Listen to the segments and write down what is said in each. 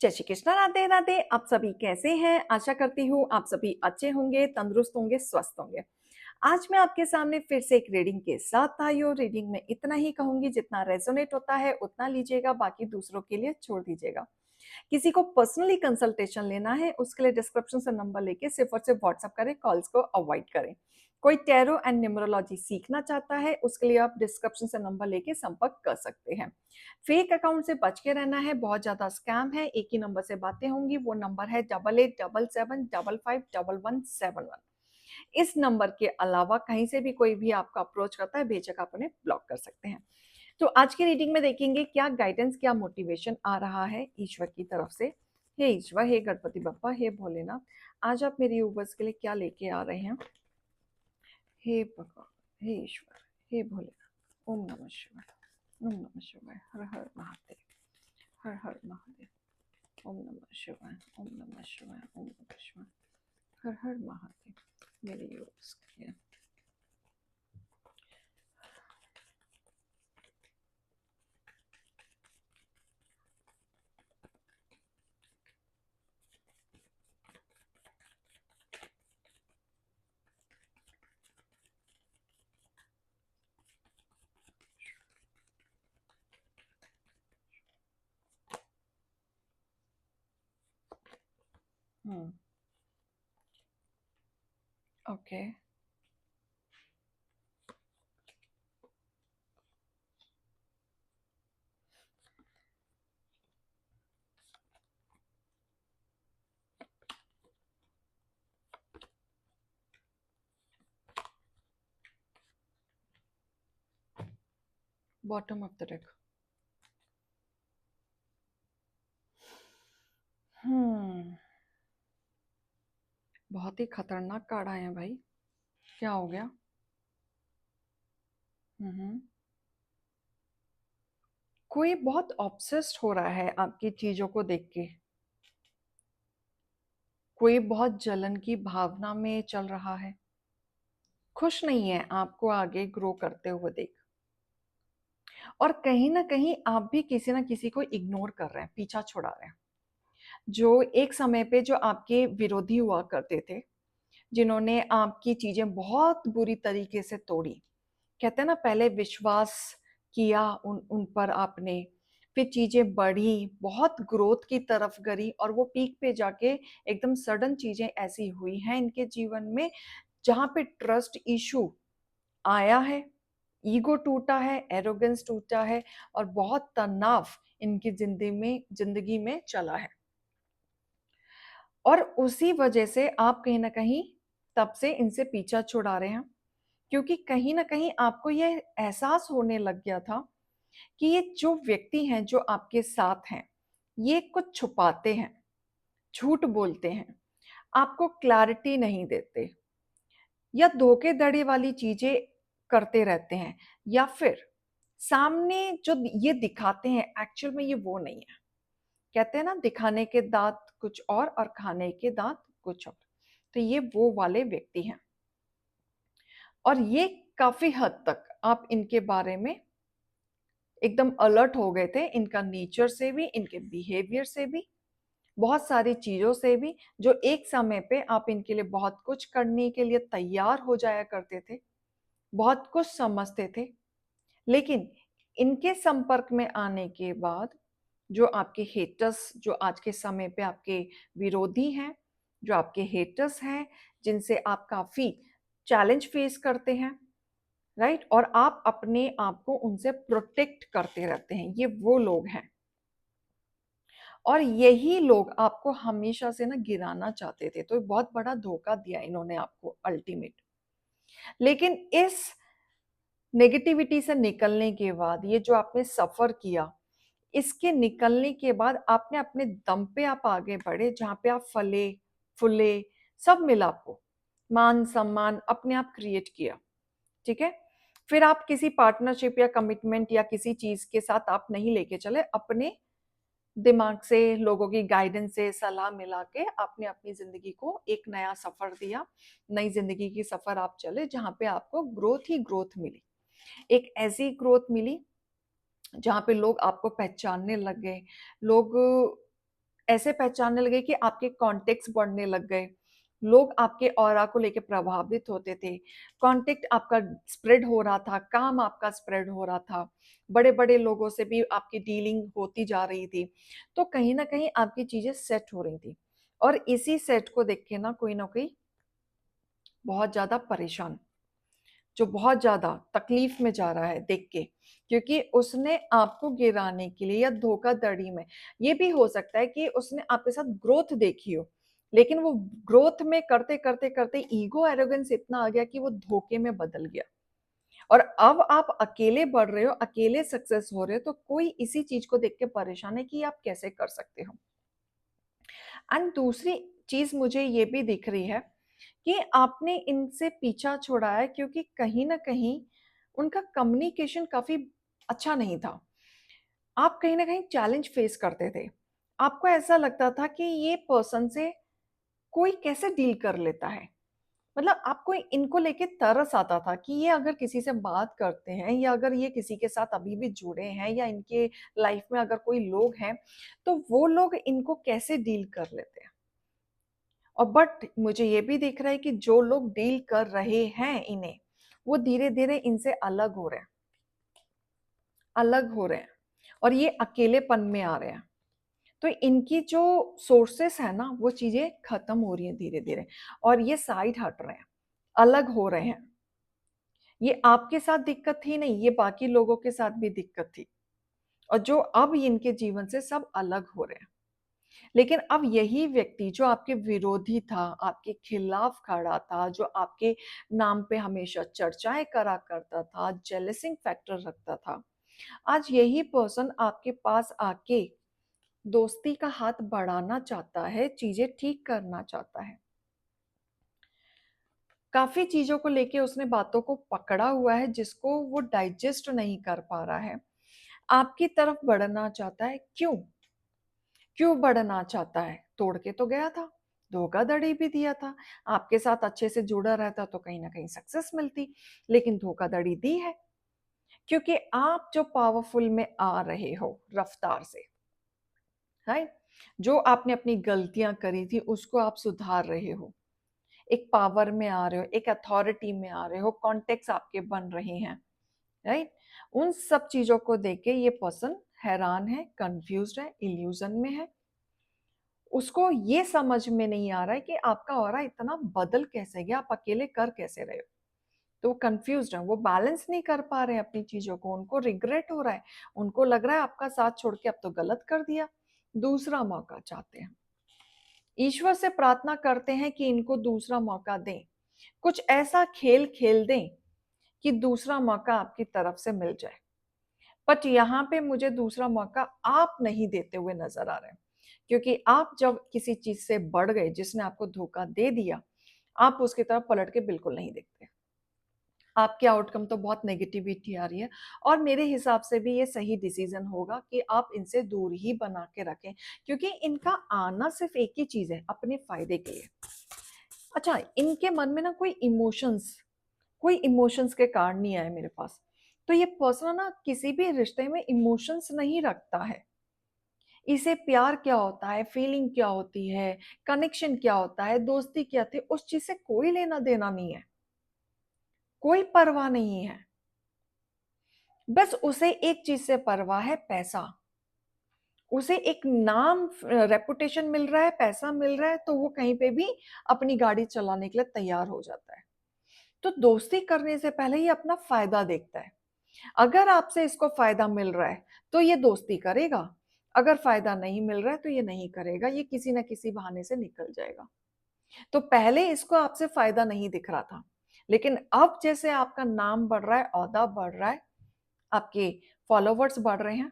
जय श्री कृष्णा, राधे राधे। आप सभी कैसे हैं? आशा करती हूँ आप सभी अच्छे होंगे, तंदुरुस्त होंगे, स्वस्थ होंगे। आज मैं आपके सामने फिर से एक रीडिंग के साथ आई हूँ। रीडिंग में इतना ही कहूंगी, जितना रेजोनेट होता है उतना लीजिएगा, बाकी दूसरों के लिए छोड़ दीजिएगा। किसी को पर्सनली कंसल्टेशन लेना है, उसके लिए डिस्क्रिप्शन से नंबर लेके सिर्फ और सिर्फ व्हाट्सअप करें, कॉल्स को अवॉइड करें। कोई टैरो एंड न्यूमरोलॉजी सीखना चाहता है, उसके लिए आप डिस्क्रिप्शन से नंबर लेके संपर्क कर सकते हैं। फेक अकाउंट से बच के रहना है, बहुत ज्यादा स्कैम है। एक ही नंबर से बातें होंगी, वो नंबर है 8877555171। इस नंबर के अलावा कहीं से भी कोई भी आपको अप्रोच करता है, बेशक आप उन्हें ब्लॉक कर सकते हैं। तो आज की रीडिंग में देखेंगे क्या गाइडेंस, क्या मोटिवेशन आ रहा है ईश्वर की तरफ से। हे ईश्वर, हे गणपति बप्पा, हे भोलेनाथ, आज आप मेरी यूवर्स के लिए क्या लेके आ रहे हैं? हे भगवान, हे ईश्वर, हे भोलेनाथ। ओम नमः शिवाय, ओम नमः शिवाय, हर हर महादेव, हर हर महादेव। ओम नमः शिवाय, ओम नमः शिवाय, ओम नमः शिवाय, हर हर महादेव। मेरे यूवर्स के लिए okay. Bottom of the deck. बहुत ही खतरनाक कार्ड आए हैं भाई। क्या हो गया? हम्म कोई बहुत ऑब्सेस्ड हो रहा है आपकी चीजों को देख के। कोई बहुत जलन की भावना में चल रहा है, खुश नहीं है आपको आगे ग्रो करते हुए देख। और कहीं ना कहीं आप भी किसी ना किसी को इग्नोर कर रहे हैं, पीछा छुड़ा रहे हैं। जो एक समय पे जो आपके विरोधी हुआ करते थे, जिन्होंने आपकी चीजें बहुत बुरी तरीके से तोड़ी। कहते हैं ना, पहले विश्वास किया उन पर आपने, फिर चीजें बढ़ी, बहुत ग्रोथ की तरफ गई, और वो पीक पे जाके एकदम सडन चीजें ऐसी हुई हैं इनके जीवन में, जहां पे ट्रस्ट इशू आया है, ईगो टूटा है, एरोगेंस टूटा है, और बहुत तनाव इनकी जिंदगी में चला है। और उसी वजह से आप कहीं ना कहीं तब से इनसे पीछा छुड़ा रहे हैं, क्योंकि कहीं ना कहीं आपको यह एहसास होने लग गया था कि ये जो व्यक्ति हैं जो आपके साथ हैं, ये कुछ छुपाते हैं, झूठ बोलते हैं, आपको क्लैरिटी नहीं देते, या धोखेधड़ी वाली चीजें करते रहते हैं, या फिर सामने जो ये दिखाते हैं एक्चुअल में ये वो नहीं है। कहते हैं ना, दिखाने के दांत कुछ और खाने के दांत कुछ और। तो ये वो वाले व्यक्ति हैं, और ये काफी हद तक आप इनके बारे में एकदम अलर्ट हो गए थे, इनका नेचर से भी, इनके बिहेवियर से भी, बहुत सारी चीजों से भी, जो एक समय पे आप इनके लिए बहुत कुछ करने के लिए तैयार हो जाया करते थे, बहुत कुछ समझते थे। लेकिन इनके संपर्क में आने के बाद जो आपके हेटर्स, जो आज के समय पे आपके विरोधी हैं, जो आपके हेटर्स हैं, जिनसे आप काफी चैलेंज फेस करते हैं, राइट, और आप अपने आप को उनसे प्रोटेक्ट करते रहते हैं, ये वो लोग हैं। और यही लोग आपको हमेशा से ना गिराना चाहते थे, तो बहुत बड़ा धोखा दिया इन्होंने आपको अल्टीमेट। लेकिन इस नेगेटिविटी से निकलने के बाद, ये जो आपने सफर किया, इसके निकलने के बाद आपने अपने दम पे आप आगे बढ़े, जहां पे आप फले फूले, सब मिला आपको, मान सम्मान अपने आप क्रिएट किया। ठीक है, फिर आप किसी पार्टनरशिप या कमिटमेंट या किसी चीज के साथ आप नहीं लेके चले, अपने दिमाग से, लोगों की गाइडेंस से, सलाह मिला के आपने अपनी जिंदगी को एक नया सफर दिया। नई जिंदगी की सफर आप चले, जहां पे आपको ग्रोथ ही ग्रोथ मिली। एक ऐसी ग्रोथ मिली जहां पे लोग आपको पहचानने लग गए। लोग ऐसे पहचानने लगे कि आपके कॉन्टेक्ट्स बढ़ने लग गए। लोग आपके ऑरा को लेके प्रभावित होते थे। कॉन्टेक्ट आपका स्प्रेड हो रहा था, काम आपका स्प्रेड हो रहा था। बड़े-बड़े लोगों से भी आपकी डीलिंग होती जा रही थी। तो कहीं न कहीं आपकी चीज़ें सेट हो रही थी। और इसी सेट को देख के ना कोई बहुत ज़्यादा परेशान, जो बहुत ज़्यादा तकलीफ में जा रहा है देख के, क्योंकि उसने आपको गिराने के लिए या धोखाधड़ी में, ये भी हो सकता है कि उसने आपके साथ ग्रोथ देखी हो, लेकिन वो ग्रोथ में करते-करते ईगो एरोगेंस इतना आ गया कि वो धोखे में बदल गया। और अब आप अकेले बढ़ रहे हो, अकेले सक्सेस हो रहे हो, तो कोई इसी चीज़ को देख के परेशान है कि आप कैसे कर सकते हो। एंड दूसरी चीज़ मुझे ये भी दिख रही है कि आपने इनसे पीछा छोड़ा है क्योंकि कहीं न कहीं उनका कम्युनिकेशन काफ़ी अच्छा नहीं था। आप कहीं न कहीं चैलेंज फेस करते थे। आपको ऐसा लगता था कि ये पर्सन से कोई कैसे डील कर लेता है? मतलब आपको इनको लेके तरस आता था कि ये अगर किसी से बात करते हैं या अगर ये किसी के साथ अभी भी जुड़े हैं या इनके लाइफ में अगर कोई लोग हैं, तो वो लोग इनको कैसे डील कर लेते हैं। और बट मुझे ये भी दिख रहा है कि जो लोग डील कर रहे हैं इन्हें, वो धीरे-धीरे इनसे अलग हो रहे हैं और ये अकेलेपन में आ रहे हैं। तो इनकी जो सोर्सेस है ना, वो चीज़ें खत्म हो रही हैं धीरे-धीरे और ये साइड हट रहे हैं, अलग हो रहे हैं। ये आपके साथ दिक्कत थी नहीं, ये बाकी लोगों के साथ भी दिक्कत थी और जो अब इनके जीवन से सब अलग हो रहे हैं। लेकिन अब यही व्यक्ति जो आपके विरोधी था, आपके खिलाफ खड़ा था, जो आपके नाम पे हमेशा चर्चाएँ करा करता था, जेलसिंग फैक्टर रखता था, आज यही पर्सन आपके पास आके दोस्ती का हाथ बढ़ाना चाहता है, चीज़ें ठीक करना चाहता है। काफ़ी चीज़ों को लेके उसने बातों को पकड़ा हुआ है जिसको वो डाइजेस्ट नहीं कर पा रहा है। आपकी तरफ बढ़ना चाहता है, क्यों? क्यों बढ़ना चाहता है? तोड़ के तो गया था, धोखाधड़ी भी दिया था, आपके साथ अच्छे से जुड़ा रहता तो कहीं न कहीं सक्सेस मिलती, लेकिन धोखाधड़ी दी है, क्योंकि आप जो पावरफुल में आ रहे हो रफ्तार से, राइट? जो आपने अपनी गलतियाँ करी थी उसको आप सुधार रहे हो। एक पावर में आ रहे हो, एक अथॉरिटी में आ रहे हो, कॉन्टेक्ट्स आपके बन रहे हैं, राइट? उन सब चीज़ों को देख के ये पर्सन हैरान है, कन्फ्यूज़्ड है, इल्यूज़न में है। उसको ये समझ में नहीं आ रहा है कि आपका ऑरा इतना बदल कैसे गया, आप अकेले कर कैसे रहे हो? तो वो कन्फ्यूज़्ड हैं, वो बैलेंस नहीं कर पा रहे हैं अपनी चीज़ों को, उनको रिग्रेट हो रहा है, उनको लग रहा है आपका साथ छोड़ के अब तो गलत कर दिया, दूसरा मौका चाहते हैं। ईश्वर से प्रार्थना करते हैं कि इनको दूसरा मौका दें। कुछ ऐसा खेल खेल दें कि दूसरा मौका आपकी तरफ से मिल जाए। बट यहाँ पे मुझे दूसरा मौका आप नहीं देते हुए नज़र आ रहे हैं। क्योंकि आप जब किसी चीज़ से बढ़ गए, जिसने आपको धोखा दे दिया, आप उसकी तरफ पलट के बिल्कुल नहीं देखते। आपके आउटकम तो बहुत नेगेटिविटी आ रही है और मेरे हिसाब से भी ये सही डिसीजन होगा कि आप इनसे दूर ही बना के रखें, क्योंकि इनका आना सिर्फ एक ही चीज़ है, अपने फ़ायदे के लिए। अच्छा, इनके मन में ना कोई इमोशंस के कार्ड नहीं आए मेरे पास। तो ये पर्सन ना किसी भी रिश्ते में इमोशंस नहीं रखता है। इसे प्यार क्या होता है, फीलिंग क्या होती है, कनेक्शन क्या होता है, दोस्ती क्या थी, उस चीज़ से कोई लेना-देना नहीं है। कोई परवाह नहीं है। बस उसे एक चीज़ से परवाह है, पैसा। उसे एक नाम रेपुटेशन मिल रहा है, पैसा मिल रहा है, तो वो कहीं पे भी अपनी गाड़ी चलाने के लिए तैयार हो जाता है। तो दोस्ती करने से पहले ये अपना फ़ायदा देखता है। अगर आपसे इसको फ़ायदा मिल रहा है, तो ये दोस्ती करेगा। अगर फ़ायदा नहीं मिल रहा है, तो ये नहीं करेगा, ये किसी न किसी बहाने से निकल जाएगा। तो पहले इसको आपसे फ़ायदा नहीं दिख रहा था, लेकिन अब जैसे आपका नाम बढ़ रहा है, ओहदा बढ़ रहा है, आपके फॉलोवर्स बढ़ रहे हैं,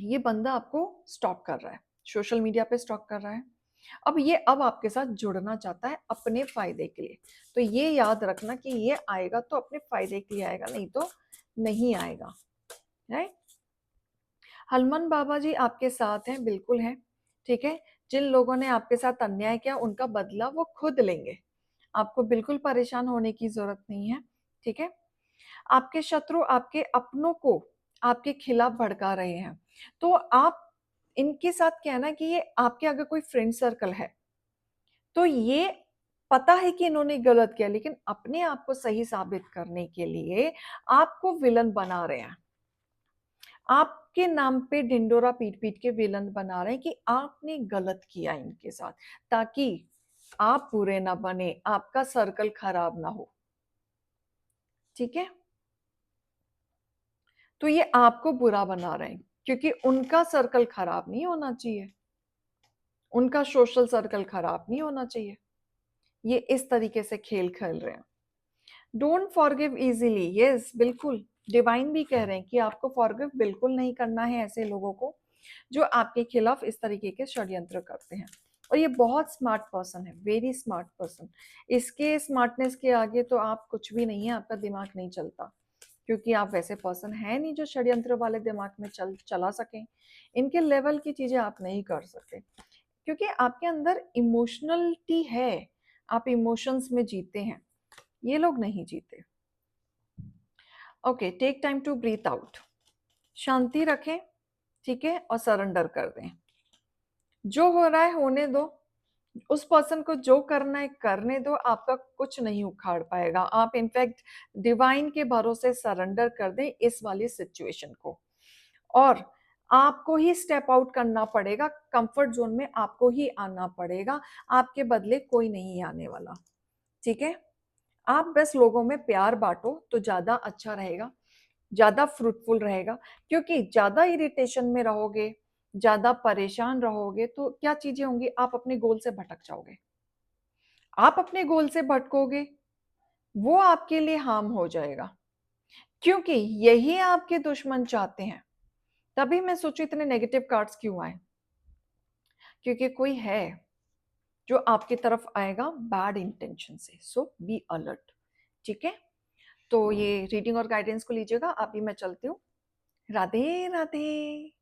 ये बंदा आपको स्टॉक कर रहा है, सोशल मीडिया पे स्टॉक कर रहा है। अब आपके साथ जुड़ना चाहता है अपने फ़ायदे के लिए। तो ये याद रखना कि ये आएगा तो अपने फ़ायदे के लिए आएगा, नहीं तो नहीं आएगा, राइट? हनुमान बाबा जी आपके साथ हैं, बिल्कुल हैं, ठीक है? जिन लोगों ने आपके साथ अन्याय किया, उनका बदला वो खुद लेंगे। आपको बिल्कुल परेशान होने की ज़रूरत नहीं है, ठीक है? आपके शत्रु आपके अपनों को आपके खिलाफ भड़का रहे हैं, तो आप इनके साथ क्या है ना कि ये आपके अगर कोई फ्रेंड सर्कल है, तो ये पता है कि इन्होंने गलत किया, लेकिन अपने आप को सही साबित करने के लिए आपको विलन बना रहे हैं। आपके नाम पे ढिंडोरा पीट-पीट के विलन बना रहे हैं कि आपने गलत किया इनके साथ, ताकि आप बुरे ना बने, आपका सर्कल खराब ना हो। ठीक है? तो ये आपको बुरा बना रहे हैं, क्योंकि उनका सर्कल खराब नहीं होना चाहिए। उनका सोशल सर्कल खराब नहीं होना चाहिए। ये इस तरीके से खेल खेल रहे हैं। डोंट फॉरगिव ईज़िली, यस बिल्कुल, डिवाइन भी कह रहे हैं कि आपको फॉरगिव बिल्कुल नहीं करना है ऐसे लोगों को, जो आपके खिलाफ इस तरीके के षड्यंत्र करते हैं। और ये बहुत स्मार्ट पर्सन है, वेरी स्मार्ट पर्सन। इसके स्मार्टनेस के आगे तो आप कुछ भी नहीं है, आपका दिमाग नहीं चलता, क्योंकि आप वैसे पर्सन हैं नहीं जो षड्यंत्र वाले दिमाग में चला सकें। इनके लेवल की चीज़ें आप नहीं कर सकते, क्योंकि आपके अंदर इमोशनलिटी है, आप इमोशंस में जीते हैं, ये लोग नहीं जीते। Okay, take time to breathe out, शांति रखें, ठीक है, और सरेंडर कर दें। जो हो रहा है होने दो, उस पर्सन को जो करना है करने दो, आपका कुछ नहीं उखाड़ पाएगा। आप इनफैक्ट डिवाइन के भरोसे सरेंडर कर दें इस वाली सिचुएशन को, और आपको ही स्टेप आउट करना पड़ेगा, कंफर्ट जोन में आपको ही आना पड़ेगा, आपके बदले कोई नहीं आने वाला। ठीक है? आप बस लोगों में प्यार बांटो तो ज्यादा अच्छा रहेगा, ज्यादा फ्रूटफुल रहेगा, क्योंकि ज्यादा इरिटेशन में रहोगे, ज्यादा परेशान रहोगे तो क्या चीजें होंगी, आप अपने गोल से भटक जाओगे। आप अपने गोल से भटकोगे, वो आपके लिए हार्म हो जाएगा, क्योंकि यही आपके दुश्मन चाहते हैं। तभी मैं सोचू इतने नेगेटिव कार्ड्स क्यों आए, क्योंकि कोई है जो आपकी तरफ आएगा बैड इंटेंशन से। सो बी अलर्ट। ठीक है? तो ये रीडिंग और गाइडेंस को लीजिएगा, अभी मैं चलती हूँ। राधे राधे।